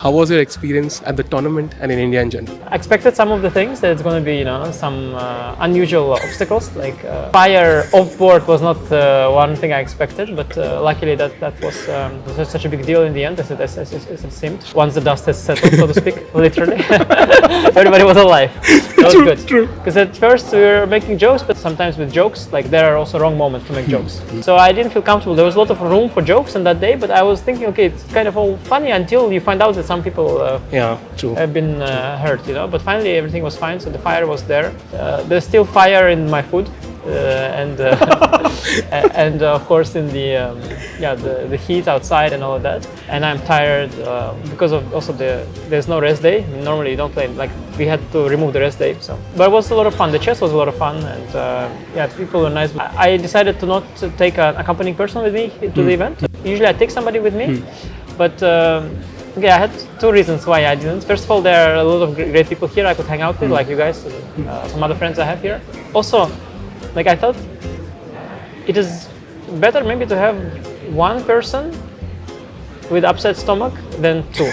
How was your experience at the tournament and in India in general? I expected some of the things that it's going to be, some unusual obstacles. Like fire off board was not one thing I expected, but luckily that was such a big deal in the end as it seemed. Once the dust has settled, so to speak, literally, everybody was alive. That was good. True. Because at first we were making jokes, but sometimes with jokes, like there are also wrong moments to make jokes. So I didn't feel comfortable. There was a lot of room for jokes on that day, but I was thinking, okay, it's kind of all funny until you find out that some people have been hurt, But finally, everything was fine. So the fire was there. There's still fire in my food, and of course in the heat outside and all of that. And I'm tired because of also there's no rest day. Normally you don't play. Like we had to remove the rest day. So, but it was a lot of fun. The chess was a lot of fun, and people were nice. I decided to not take an accompanying person with me to the event. Usually I take somebody with me, but. Okay, I had two reasons why I didn't. First of all, there are a lot of great people here I could hang out with, like you guys, some other friends I have here. Also, like I thought, it is better maybe to have one person with upset stomach than two.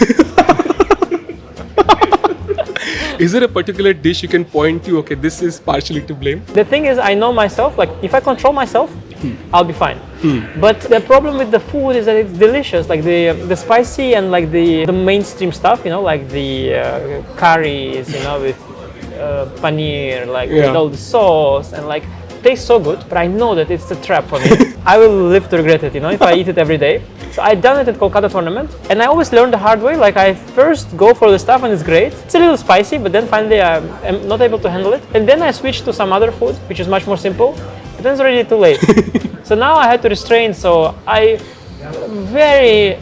Is there a particular dish you can point to, okay, this is partially to blame? The thing is, I know myself, like if I control myself, I'll be fine. But the problem with the food is that it's delicious, like the spicy and like the mainstream stuff, like the curries, with paneer, like with all the sauce and like tastes so good. But I know that it's a trap for me. I will live to regret it, if I eat it every day. So I done it at Kolkata tournament, and I always learned the hard way. Like I first go for the stuff and it's great. It's a little spicy, but then finally I'm not able to handle it. And then I switch to some other food, which is much more simple. But then it's already too late. So now I had to restrain. So I very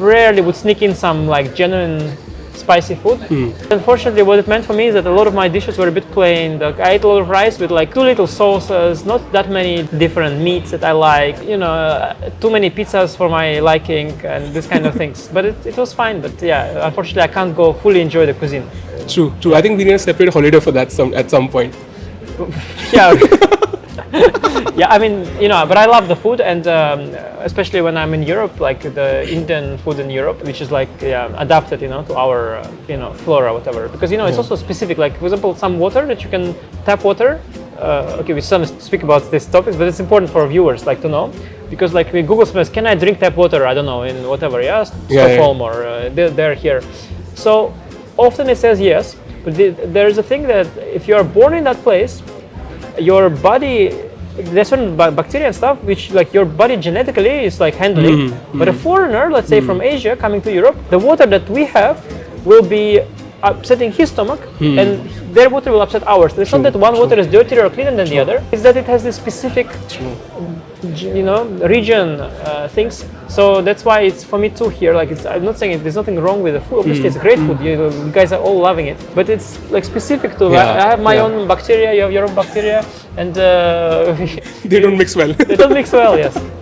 rarely would sneak in some like genuine spicy food. Unfortunately, what it meant for me is that a lot of my dishes were a bit plain. Like, I ate a lot of rice with like too little sauces, not that many different meats that I like, too many pizzas for my liking and this kind of things. But it was fine. But yeah, unfortunately, I can't go fully enjoy the cuisine. True. I think we need a separate holiday for that at some point. Yeah. Yeah, I mean, but I love the food, and especially when I'm in Europe, like the Indian food in Europe, which is like adapted, to our, flora, whatever. Because it's also specific. Like for example, some water that you can tap water. Okay, we still speak about these topics, but it's important for viewers, like to know, because like with Google Maps, can I drink tap water? I don't know, in whatever, Stockholm or they're here. So often it says yes, but there's a thing that if you are born in that place, your body, there's certain bacteria and stuff which like your body genetically is like handling. But a foreigner, let's say from Asia coming to Europe, the water that we have will be upsetting his stomach, and their water will upset ours. It's not that one water is dirtier or cleaner than the other. It's that it has this specific region things. So that's why it's for me too here. Like I'm not saying there's nothing wrong with the food. Obviously, it's great food. You guys are all loving it. But it's like specific to. I have my own bacteria. You have your own bacteria, and they don't mix well. They don't mix well. Yes.